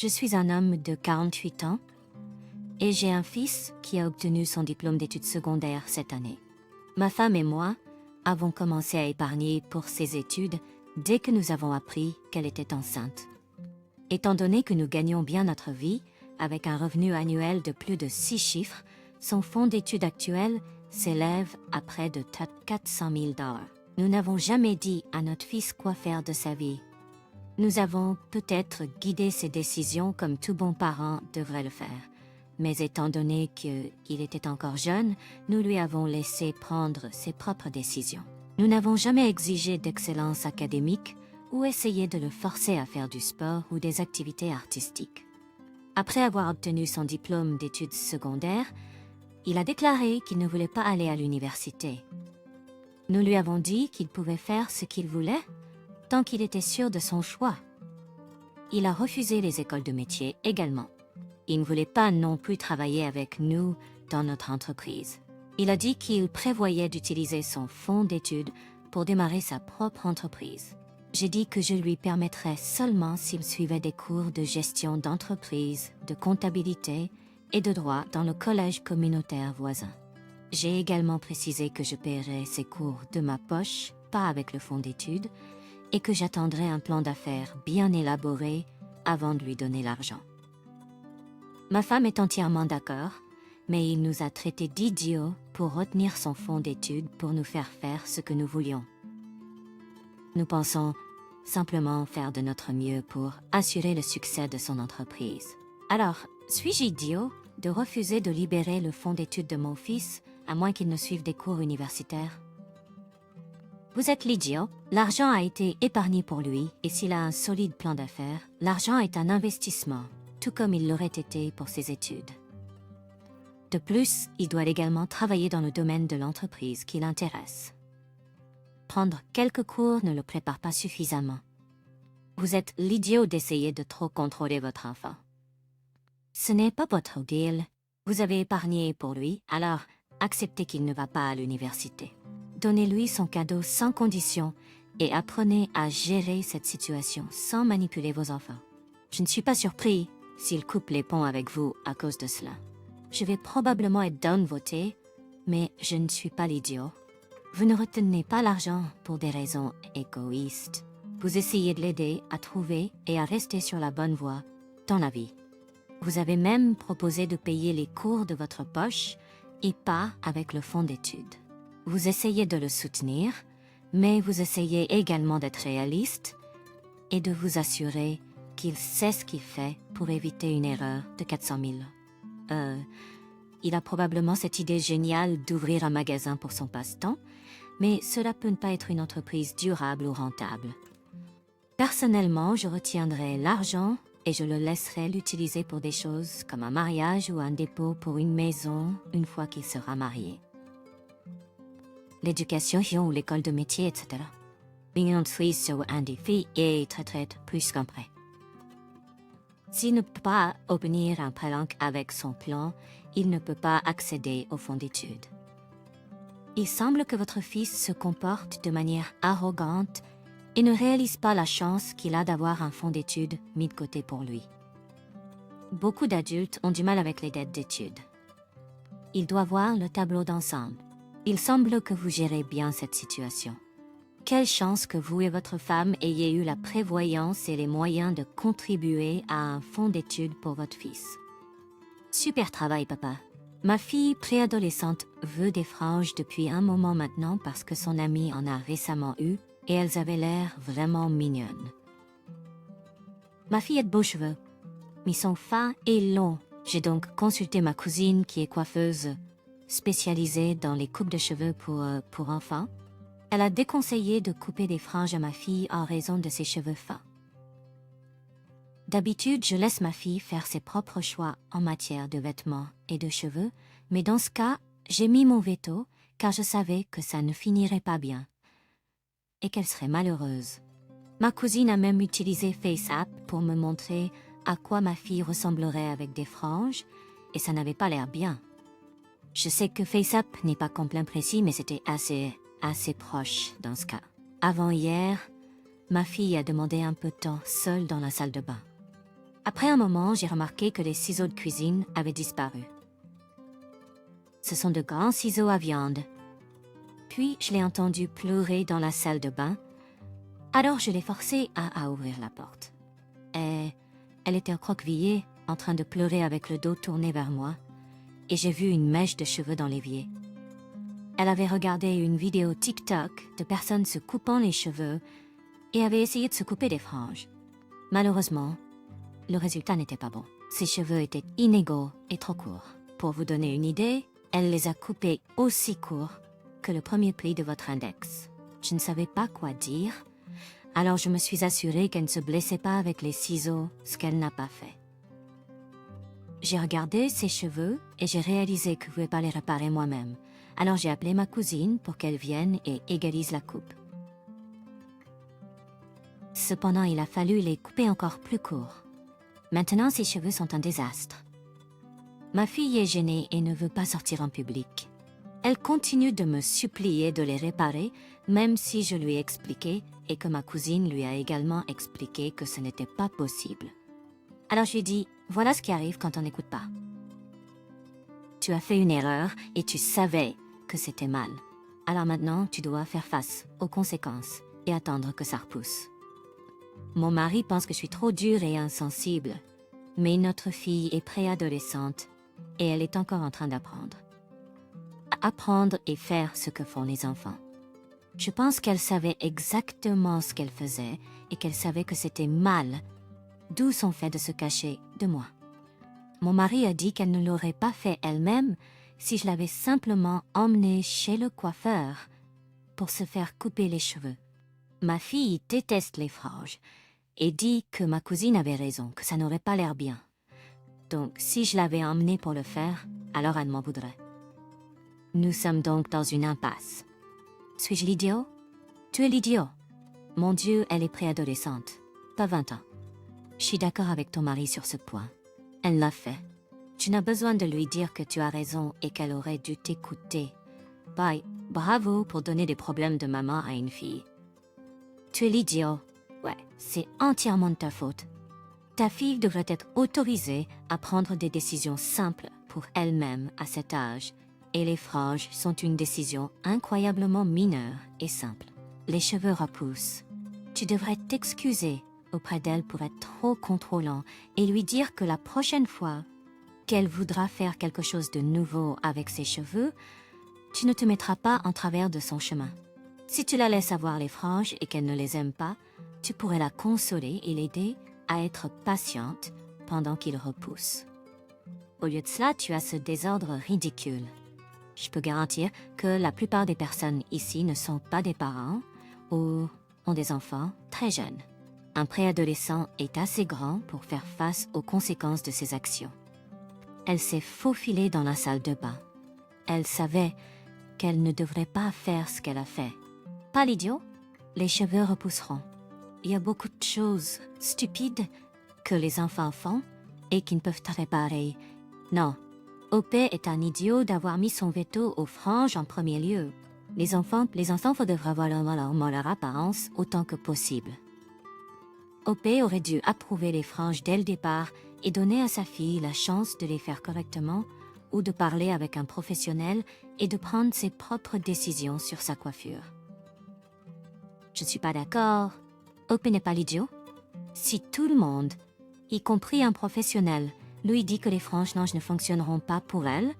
Je suis un homme de 48 ans et j'ai un fils qui a obtenu son diplôme d'études secondaires cette année. Ma femme et moi avons commencé à épargner pour ses études dès que nous avons appris qu'elle était enceinte. Étant donné que nous gagnons bien notre vie, avec un revenu annuel de plus de 6 chiffres, son fonds d'études actuel s'élève à près de 400 000 $. Nous n'avons jamais dit à notre fils quoi faire de sa vie. Nous avons peut-être guidé ses décisions comme tout bon parent devrait le faire. Mais étant donné qu'il était encore jeune, nous lui avons laissé prendre ses propres décisions. Nous n'avons jamais exigé d'excellence académique ou essayé de le forcer à faire du sport ou des activités artistiques. Après avoir obtenu son diplôme d'études secondaires, il a déclaré qu'il ne voulait pas aller à l'université. Nous lui avons dit qu'il pouvait faire ce qu'il voulait, tant qu'il était sûr de son choix. Il a refusé les écoles de métier également. Il ne voulait pas non plus travailler avec nous dans notre entreprise. Il a dit qu'il prévoyait d'utiliser son fonds d'études pour démarrer sa propre entreprise. J'ai dit que je lui permettrais seulement s'il suivait des cours de gestion d'entreprise, de comptabilité et de droit dans le collège communautaire voisin. J'ai également précisé que je paierais ses cours de ma poche, pas avec le fonds d'études, et que j'attendrais un plan d'affaires bien élaboré avant de lui donner l'argent. Ma femme est entièrement d'accord, mais il nous a traités d'idiots pour retenir son fonds d'études pour nous faire faire ce que nous voulions. Nous pensons simplement faire de notre mieux pour assurer le succès de son entreprise. Alors, suis-je idiot de refuser de libérer le fonds d'études de mon fils à moins qu'il ne suive des cours universitaires? Vous êtes l'idiot. L'argent a été épargné pour lui et s'il a un solide plan d'affaires, l'argent est un investissement, tout comme il l'aurait été pour ses études. De plus, il doit également travailler dans le domaine de l'entreprise qui l'intéresse. Prendre quelques cours ne le prépare pas suffisamment. Vous êtes l'idiot d'essayer de trop contrôler votre enfant. Ce n'est pas votre deal. Vous avez épargné pour lui, alors acceptez qu'il ne va pas à l'université. Donnez-lui son cadeau sans condition et apprenez à gérer cette situation sans manipuler vos enfants. Je ne suis pas surpris s'il coupe les ponts avec vous à cause de cela. Je vais probablement être downvoté, mais je ne suis pas l'idiot. Vous ne retenez pas l'argent pour des raisons égoïstes. Vous essayez de l'aider à trouver et à rester sur la bonne voie dans la vie. Vous avez même proposé de payer les cours de votre poche et pas avec le fonds d'études. Vous essayez de le soutenir, mais vous essayez également d'être réaliste et de vous assurer qu'il sait ce qu'il fait pour éviter une erreur de 400 000. Il a probablement cette idée géniale d'ouvrir un magasin pour son passe-temps, mais cela peut ne pas être une entreprise durable ou rentable. Personnellement, je retiendrai l'argent et je le laisserai l'utiliser pour des choses comme un mariage ou un dépôt pour une maison une fois qu'il sera marié. L'éducation ou l'école de métier, etc. Bingen Suisse sur un défi et traite plus qu'un prêt. S'il ne peut pas obtenir un prêt avec son plan, il ne peut pas accéder au fonds d'études. Il semble que votre fils se comporte de manière arrogante et ne réalise pas la chance qu'il a d'avoir un fonds d'études mis de côté pour lui. Beaucoup d'adultes ont du mal avec les dettes d'études. Il doit voir le tableau d'ensemble. Il semble que vous gérez bien cette situation. Quelle chance que vous et votre femme ayez eu la prévoyance et les moyens de contribuer à un fonds d'études pour votre fils. Super travail, papa. Ma fille préadolescente veut des franges depuis un moment maintenant parce que son amie en a récemment eu et elles avaient l'air vraiment mignonnes. Ma fille a de beaux cheveux, mais ils sont fins et longs. J'ai donc consulté ma cousine qui est coiffeuse spécialisée dans les coupes de cheveux pour enfants. Elle a déconseillé de couper des franges à ma fille en raison de ses cheveux fins. D'habitude, je laisse ma fille faire ses propres choix en matière de vêtements et de cheveux, mais dans ce cas, j'ai mis mon veto car je savais que ça ne finirait pas bien et qu'elle serait malheureuse. Ma cousine a même utilisé FaceApp pour me montrer à quoi ma fille ressemblerait avec des franges et ça n'avait pas l'air bien. Je sais que FaceApp n'est pas complet précis, mais c'était assez proche dans ce cas. Avant hier, ma fille a demandé un peu de temps seule dans la salle de bain. Après un moment, j'ai remarqué que les ciseaux de cuisine avaient disparu. Ce sont de grands ciseaux à viande. Puis, je l'ai entendu pleurer dans la salle de bain. Alors, je l'ai forcée à ouvrir la porte. Et elle était recroquevillée, en train de pleurer avec le dos tourné vers moi, et j'ai vu une mèche de cheveux dans l'évier. Elle avait regardé une vidéo TikTok de personnes se coupant les cheveux et avait essayé de se couper des franges. Malheureusement, le résultat n'était pas bon. Ses cheveux étaient inégaux et trop courts. Pour vous donner une idée, elle les a coupés aussi courts que le premier pli de votre index. Je ne savais pas quoi dire, alors je me suis assurée qu'elle ne se blessait pas avec les ciseaux, ce qu'elle n'a pas fait. J'ai regardé ses cheveux et j'ai réalisé que je ne pouvais pas les réparer moi-même. Alors j'ai appelé ma cousine pour qu'elle vienne et égalise la coupe. Cependant, il a fallu les couper encore plus courts. Maintenant, ses cheveux sont un désastre. Ma fille est gênée et ne veut pas sortir en public. Elle continue de me supplier de les réparer, même si je lui ai expliqué et que ma cousine lui a également expliqué que ce n'était pas possible. Alors je lui ai dit, voilà ce qui arrive quand on n'écoute pas. Tu as fait une erreur et tu savais que c'était mal. Alors maintenant, tu dois faire face aux conséquences et attendre que ça repousse. Mon mari pense que je suis trop dure et insensible, mais notre fille est préadolescente et elle est encore en train d'apprendre. Apprendre et faire ce que font les enfants. Je pense qu'elle savait exactement ce qu'elle faisait et qu'elle savait que c'était mal, d'où son fait de se cacher de moi. Mon mari a dit qu'elle ne l'aurait pas fait elle-même si je l'avais simplement emmenée chez le coiffeur pour se faire couper les cheveux. Ma fille déteste les franges et dit que ma cousine avait raison, que ça n'aurait pas l'air bien. Donc, si je l'avais emmenée pour le faire, alors elle m'en voudrait. Nous sommes donc dans une impasse. Suis-je l'idiot? Tu es l'idiot. Mon Dieu, elle est préadolescente, pas 20 ans. Je suis d'accord avec ton mari sur ce point. Elle l'a fait. Tu n'as besoin de lui dire que tu as raison et qu'elle aurait dû t'écouter. Bye, bravo pour donner des problèmes de maman à une fille. Tu es l'idiot. Ouais, c'est entièrement de ta faute. Ta fille devrait être autorisée à prendre des décisions simples pour elle-même à cet âge. Et les franges sont une décision incroyablement mineure et simple. Les cheveux repoussent. Tu devrais t'excuser auprès d'elle pour être trop contrôlant et lui dire que la prochaine fois qu'elle voudra faire quelque chose de nouveau avec ses cheveux, tu ne te mettras pas en travers de son chemin. Si tu la laisses avoir les franges et qu'elle ne les aime pas, tu pourrais la consoler et l'aider à être patiente pendant qu'il repousse. Au lieu de cela, tu as ce désordre ridicule. Je peux garantir que la plupart des personnes ici ne sont pas des parents ou ont des enfants très jeunes. Un préadolescent est assez grand pour faire face aux conséquences de ses actions. Elle s'est faufilée dans la salle de bain. Elle savait qu'elle ne devrait pas faire ce qu'elle a fait. Pas l'idiot, les cheveux repousseront. Il y a beaucoup de choses stupides que les enfants font et qui ne peuvent pas réparer. Non, OP est un idiot d'avoir mis son veto aux franges en premier lieu. Les enfants devraient avoir leur apparence autant que possible. OP aurait dû approuver les franges dès le départ et donner à sa fille la chance de les faire correctement ou de parler avec un professionnel et de prendre ses propres décisions sur sa coiffure. Je ne suis pas d'accord. OP n'est pas l'idiot. Si tout le monde, y compris un professionnel, lui dit que les franges ne fonctionneront pas pour elle,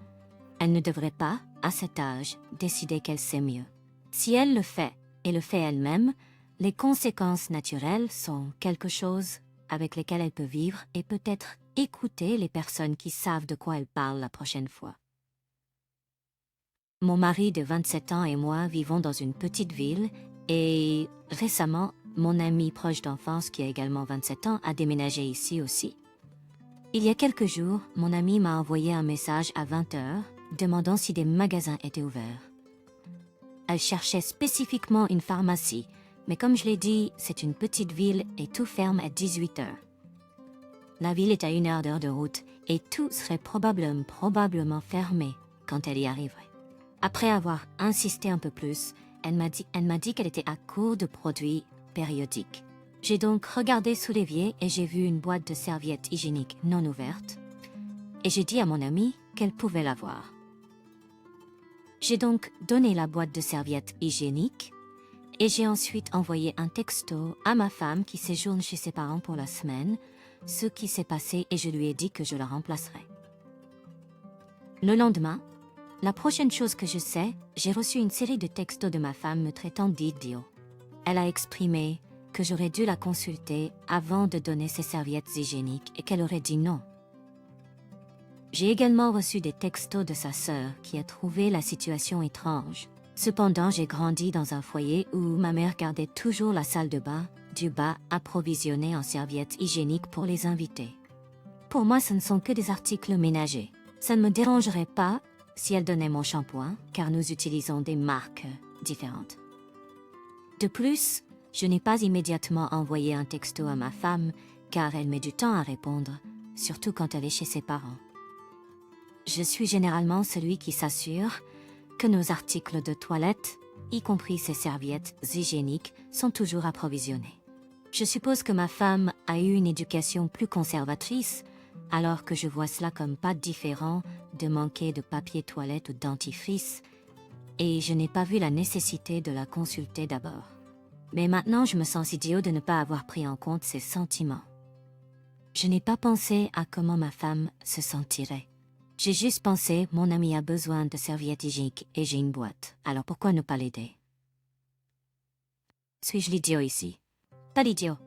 elle ne devrait pas, à cet âge, décider qu'elle sait mieux. Si elle le fait, et le fait elle-même, les conséquences naturelles sont quelque chose avec lesquelles elle peut vivre et peut-être écouter les personnes qui savent de quoi elle parle la prochaine fois. Mon mari de 27 ans et moi vivons dans une petite ville et récemment, mon ami proche d'enfance qui a également 27 ans a déménagé ici aussi. Il y a quelques jours, mon ami m'a envoyé un message à 20h demandant si des magasins étaient ouverts. Elle cherchait spécifiquement une pharmacie, mais comme je l'ai dit, c'est une petite ville et tout ferme à 18h. La ville est à 1 heure de route et tout serait probablement fermé quand elle y arriverait. Après avoir insisté un peu plus, elle m'a dit qu'elle était à court de produits périodiques. J'ai donc regardé sous l'évier et j'ai vu une boîte de serviettes hygiéniques non ouverte. Et j'ai dit à mon amie qu'elle pouvait l'avoir. J'ai donc donné la boîte de serviettes hygiéniques et j'ai ensuite envoyé un texto à ma femme qui séjourne chez ses parents pour la semaine, ce qui s'est passé et je lui ai dit que je la remplacerai. Le lendemain, la prochaine chose que je sais, j'ai reçu une série de textos de ma femme me traitant d'idiot. Elle a exprimé que j'aurais dû la consulter avant de donner ses serviettes hygiéniques et qu'elle aurait dit non. J'ai également reçu des textos de sa sœur qui a trouvé la situation étrange. Cependant, j'ai grandi dans un foyer où ma mère gardait toujours la salle de bain, du bas approvisionnée en serviettes hygiéniques pour les invités. Pour moi, ce ne sont que des articles ménagers. Ça ne me dérangerait pas si elle donnait mon shampoing, car nous utilisons des marques différentes. De plus, je n'ai pas immédiatement envoyé un texto à ma femme, car elle met du temps à répondre, surtout quand elle est chez ses parents. Je suis généralement celui qui s'assure que nos articles de toilette, y compris ces serviettes hygiéniques, sont toujours approvisionnés. Je suppose que ma femme a eu une éducation plus conservatrice, alors que je vois cela comme pas différent de manquer de papier toilette ou de dentifrice, et je n'ai pas vu la nécessité de la consulter d'abord. Mais maintenant, je me sens idiot de ne pas avoir pris en compte ses sentiments. Je n'ai pas pensé à comment ma femme se sentirait. J'ai juste pensé, mon ami a besoin de serviettes hygiéniques et j'ai une boîte, alors pourquoi ne pas l'aider? Suis-je l'idiot ici? Pas l'idiot.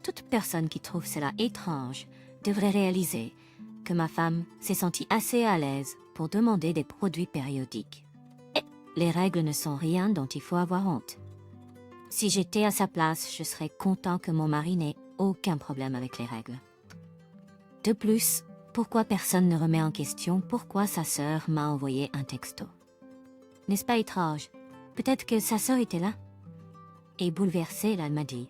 Toute personne qui trouve cela étrange devrait réaliser que ma femme s'est sentie assez à l'aise pour demander des produits périodiques. Et les règles ne sont rien dont il faut avoir honte. Si j'étais à sa place, je serais content que mon mari n'ait aucun problème avec les règles. De plus, pourquoi personne ne remet en question pourquoi sa sœur m'a envoyé un texto? N'est-ce pas étrange? Peut-être que sa sœur était là? Et bouleversée, elle m'a dit,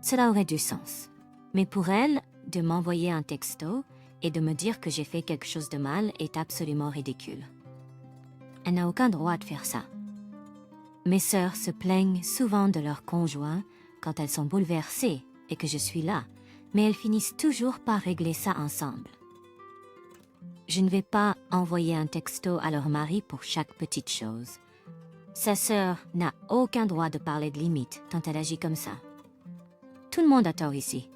cela aurait du sens. Mais pour elle, de m'envoyer un texto et de me dire que j'ai fait quelque chose de mal est absolument ridicule. Elle n'a aucun droit de faire ça. Mes sœurs se plaignent souvent de leurs conjoints quand elles sont bouleversées et que je suis là, mais elles finissent toujours par régler ça ensemble. Je ne vais pas envoyer un texto à leur mari pour chaque petite chose. Sa sœur n'a aucun droit de parler de limites tant elle agit comme ça. Tout le monde a tort ici.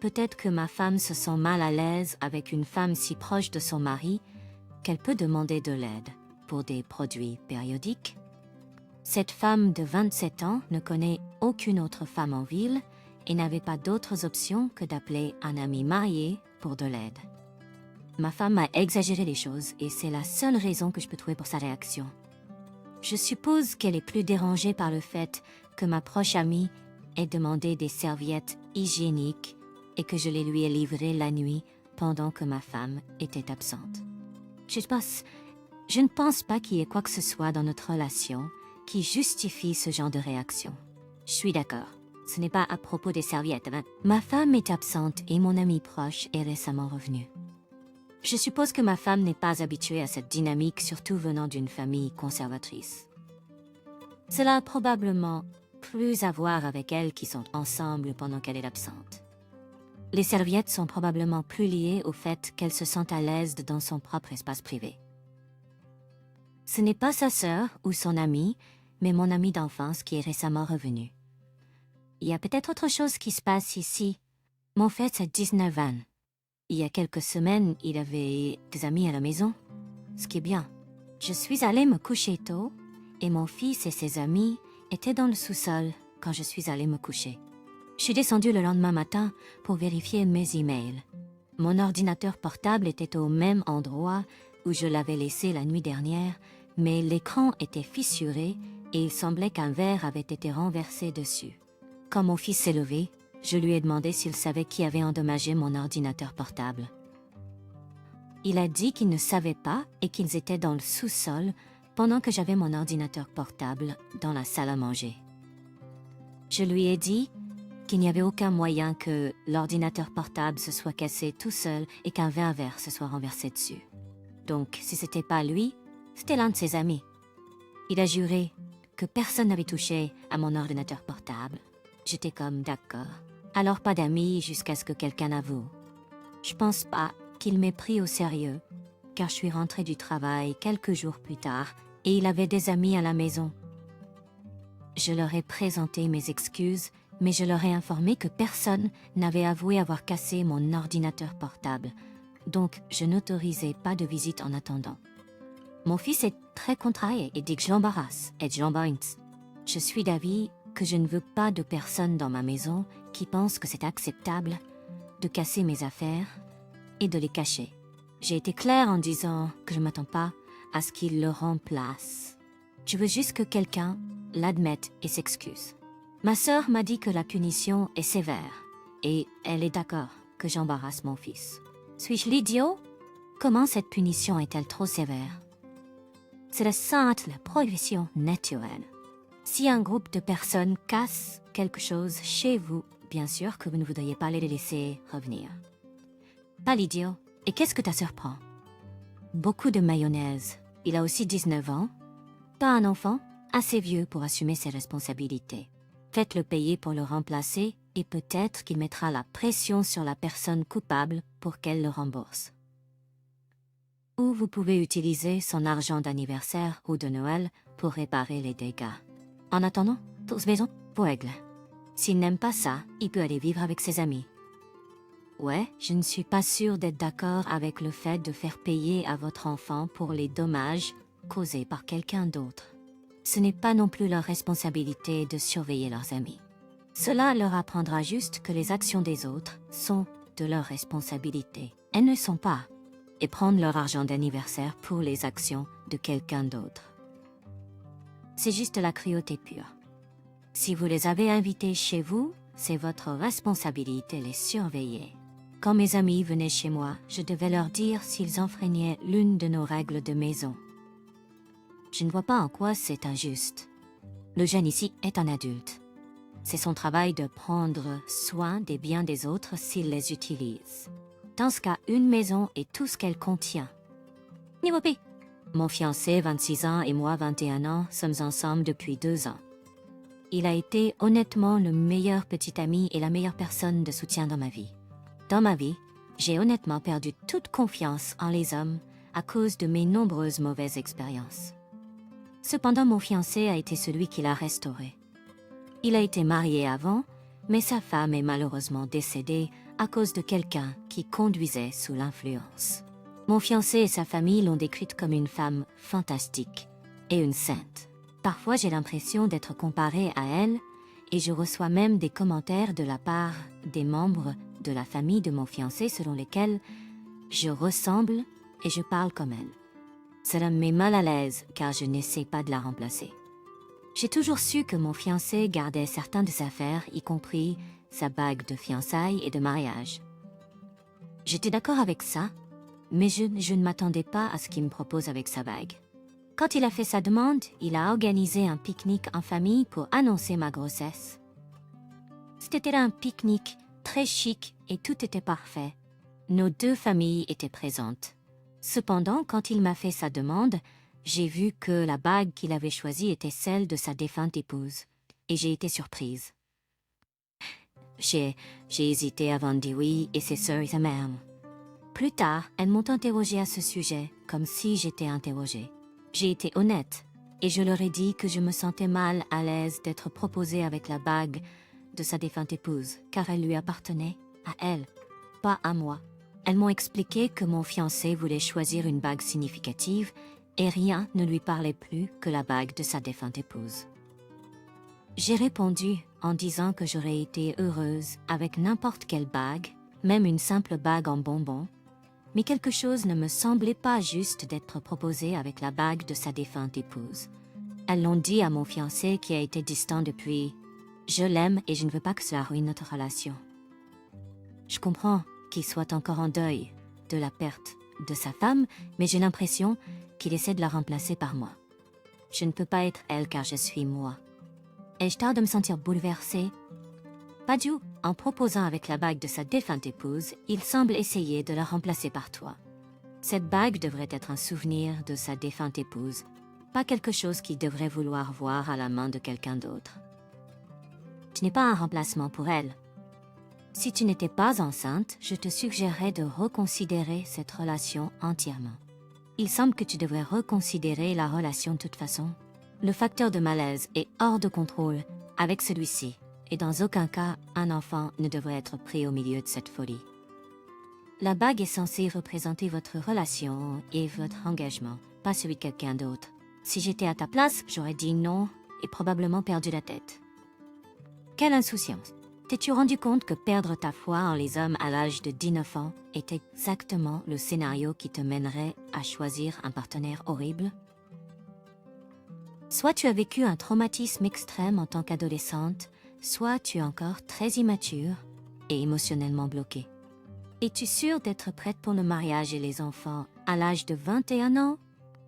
Peut-être que ma femme se sent mal à l'aise avec une femme si proche de son mari qu'elle peut demander de l'aide pour des produits périodiques. Cette femme de 27 ans ne connaît aucune autre femme en ville et n'avait pas d'autres options que d'appeler un ami marié pour de l'aide. Ma femme a exagéré les choses et c'est la seule raison que je peux trouver pour sa réaction. Je suppose qu'elle est plus dérangée par le fait que ma proche amie ait demandé des serviettes hygiéniques et que je les lui ai livrées la nuit pendant que ma femme était absente. Je ne pense pas qu'il y ait quoi que ce soit dans notre relation qui justifie ce genre de réaction. Je suis d'accord. Ce n'est pas à propos des serviettes. Ma femme est absente et mon ami proche est récemment revenu. Je suppose que ma femme n'est pas habituée à cette dynamique, surtout venant d'une famille conservatrice. Cela a probablement plus à voir avec elles qui sont ensemble pendant qu'elle est absente. Les serviettes sont probablement plus liées au fait qu'elle se sente à l'aise dans son propre espace privé. Ce n'est pas sa sœur ou son amie, mais mon ami d'enfance qui est récemment revenu. Il y a peut-être autre chose qui se passe ici. Mon fils a 19 ans. Il y a quelques semaines, il avait des amis à la maison, ce qui est bien. Je suis allée me coucher tôt et mon fils et ses amis étaient dans le sous-sol quand je suis allée me coucher. Je suis descendue le lendemain matin pour vérifier mes emails. Mon ordinateur portable était au même endroit où je l'avais laissé la nuit dernière, mais l'écran était fissuré et il semblait qu'un verre avait été renversé dessus. Quand mon fils s'est levé, je lui ai demandé s'il savait qui avait endommagé mon ordinateur portable. Il a dit qu'il ne savait pas et qu'ils étaient dans le sous-sol pendant que j'avais mon ordinateur portable dans la salle à manger. Je lui ai dit qu'il n'y avait aucun moyen que l'ordinateur portable se soit cassé tout seul et qu'un verre se soit renversé dessus. Donc, si c'était pas lui, c'était l'un de ses amis. Il a juré que personne n'avait touché à mon ordinateur portable. J'étais comme d'accord. Alors pas d'amis jusqu'à ce que quelqu'un avoue. Je pense pas qu'il m'ait pris au sérieux, car je suis rentrée du travail quelques jours plus tard et il avait des amis à la maison. Je leur ai présenté mes excuses, mais je leur ai informé que personne n'avait avoué avoir cassé mon ordinateur portable, donc je n'autorisais pas de visite en attendant. Mon fils est très contrarié et dit que je l'embarrasse et je l'embarrasse. Je suis d'avis que je ne veux pas de personne dans ma maison qui pense que c'est acceptable de casser mes affaires et de les cacher. J'ai été claire en disant que je ne m'attends pas à ce qu'il le remplace. Je veux juste que quelqu'un l'admette et s'excuse. Ma sœur m'a dit que la punition est sévère et elle est d'accord que j'embarrasse mon fils. Suis-je l'idiot? Comment cette punition est-elle trop sévère? C'est la simple prohibition naturelle. Si un groupe de personnes casse quelque chose chez vous, bien sûr que vous ne voudriez pas les laisser revenir. Pas l'idiot. Et qu'est-ce que ta sœur prend? Beaucoup de mayonnaise. Il a aussi 19 ans. Pas un enfant, assez vieux pour assumer ses responsabilités. Faites-le payer pour le remplacer et peut-être qu'il mettra la pression sur la personne coupable pour qu'elle le rembourse. Ou vous pouvez utiliser son argent d'anniversaire ou de Noël pour réparer les dégâts. En attendant, tous maison pour règle. S'il n'aime pas ça, il peut aller vivre avec ses amis. Ouais, je ne suis pas sûre d'être d'accord avec le fait de faire payer à votre enfant pour les dommages causés par quelqu'un d'autre. Ce n'est pas non plus leur responsabilité de surveiller leurs amis. Cela leur apprendra juste que les actions des autres sont de leur responsabilité. Elles ne sont pas. Et prendre leur argent d'anniversaire pour les actions de quelqu'un d'autre. C'est juste la cruauté pure. Si vous les avez invités chez vous, c'est votre responsabilité de les surveiller. Quand mes amis venaient chez moi, je devais leur dire s'ils enfreignaient l'une de nos règles de maison. Je ne vois pas en quoi c'est injuste. Le jeune ici est un adulte. C'est son travail de prendre soin des biens des autres s'il les utilise. Dans ce cas, une maison est tout ce qu'elle contient. Niveau P. Mon fiancé, 26 ans, et moi, 21 ans, sommes ensemble depuis 2 ans. Il a été honnêtement le meilleur petit ami et la meilleure personne de soutien dans ma vie. Dans ma vie, j'ai honnêtement perdu toute confiance en les hommes à cause de mes nombreuses mauvaises expériences. Cependant, mon fiancé a été celui qui l'a restauré. Il a été marié avant, mais sa femme est malheureusement décédée à cause de quelqu'un qui conduisait sous l'influence. Mon fiancé et sa famille l'ont décrite comme une femme fantastique et une sainte. Parfois, j'ai l'impression d'être comparée à elle et je reçois même des commentaires de la part des membres de la famille de mon fiancé selon lesquels je ressemble et je parle comme elle. Cela me met mal à l'aise car je n'essaie pas de la remplacer. J'ai toujours su que mon fiancé gardait certains de ses affaires, y compris sa bague de fiançailles et de mariage. J'étais d'accord avec ça, mais je ne m'attendais pas à ce qu'il me propose avec sa bague. Quand il a fait sa demande, il a organisé un pique-nique en famille pour annoncer ma grossesse. C'était un pique-nique très chic et tout était parfait. Nos 2 familles étaient présentes. Cependant, quand il m'a fait sa demande, j'ai vu que la bague qu'il avait choisie était celle de sa défunte épouse, et j'ai été surprise. J'ai hésité avant de dire oui, et ses sœurs et même. Plus tard, elles m'ont interrogée à ce sujet, comme si j'étais interrogée. J'ai été honnête, et je leur ai dit que je me sentais mal à l'aise d'être proposée avec la bague de sa défunte épouse, car elle lui appartenait à elle, pas à moi. Elles m'ont expliqué que mon fiancé voulait choisir une bague significative, et rien ne lui parlait plus que la bague de sa défunte épouse. J'ai répondu en disant que j'aurais été heureuse avec n'importe quelle bague, même une simple bague en bonbons, mais quelque chose ne me semblait pas juste d'être proposée avec la bague de sa défunte épouse. Elles l'ont dit à mon fiancé qui a été distant depuis. Je l'aime et je ne veux pas que cela ruine notre relation. Je comprends qu'il soit encore en deuil de la perte de sa femme, mais j'ai l'impression qu'il essaie de la remplacer par moi. Je ne peux pas être elle car je suis moi. Ai-je tort de me sentir bouleversée? Pas du tout. En proposant avec la bague de sa défunte épouse, il semble essayer de la remplacer par toi. Cette bague devrait être un souvenir de sa défunte épouse, pas quelque chose qu'il devrait vouloir voir à la main de quelqu'un d'autre. Tu n'es pas un remplacement pour elle. Si tu n'étais pas enceinte, je te suggérerais de reconsidérer cette relation entièrement. Il semble que tu devrais reconsidérer la relation de toute façon. Le facteur de malaise est hors de contrôle avec celui-ci, et dans aucun cas, un enfant ne devrait être pris au milieu de cette folie. La bague est censée représenter votre relation et votre engagement, pas celui de quelqu'un d'autre. Si j'étais à ta place, j'aurais dit non et probablement perdu la tête. Quelle insouciance! T'es-tu rendu compte que perdre ta foi en les hommes à l'âge de 19 ans est exactement le scénario qui te mènerait à choisir un partenaire horrible? Soit tu as vécu un traumatisme extrême en tant qu'adolescente, soit tu es encore très immature et émotionnellement bloquée. Es-tu sûre d'être prête pour le mariage et les enfants à l'âge de 21 ans?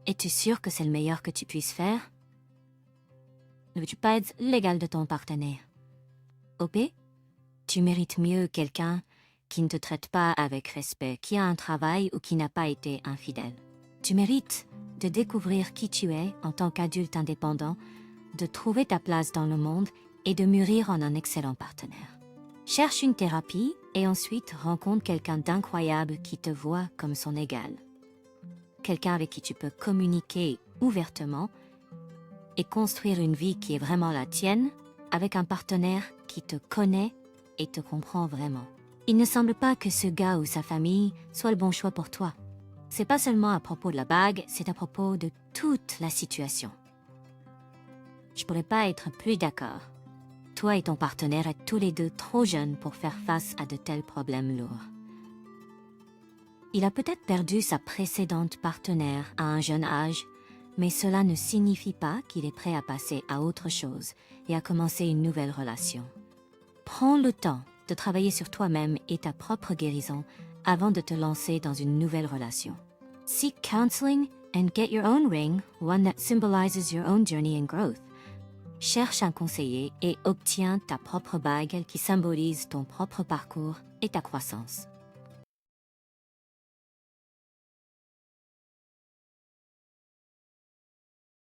Es-tu sûre que c'est le meilleur que tu puisses faire? Ne veux-tu pas être l'égal de ton partenaire? OP? Tu mérites mieux quelqu'un qui ne te traite pas avec respect, qui a un travail ou qui n'a pas été infidèle. Tu mérites de découvrir qui tu es en tant qu'adulte indépendant, de trouver ta place dans le monde et de mûrir en un excellent partenaire. Cherche une thérapie et ensuite rencontre quelqu'un d'incroyable qui te voit comme son égal. Quelqu'un avec qui tu peux communiquer ouvertement et construire une vie qui est vraiment la tienne avec un partenaire qui te connaît et te comprend vraiment. Il ne semble pas que ce gars ou sa famille soit le bon choix pour toi. C'est pas seulement à propos de la bague, c'est à propos de toute la situation. Je pourrais pas être plus d'accord. Toi et ton partenaire êtes tous les deux trop jeunes pour faire face à de tels problèmes lourds. Il a peut-être perdu sa précédente partenaire à un jeune âge, mais cela ne signifie pas qu'il est prêt à passer à autre chose et à commencer une nouvelle relation. Prends le temps de travailler sur toi-même et ta propre guérison avant de te lancer dans une nouvelle relation. Seek counseling and get your own ring, one that symbolizes your own journey and growth. Cherche un conseiller et obtiens ta propre bague qui symbolise ton propre parcours et ta croissance.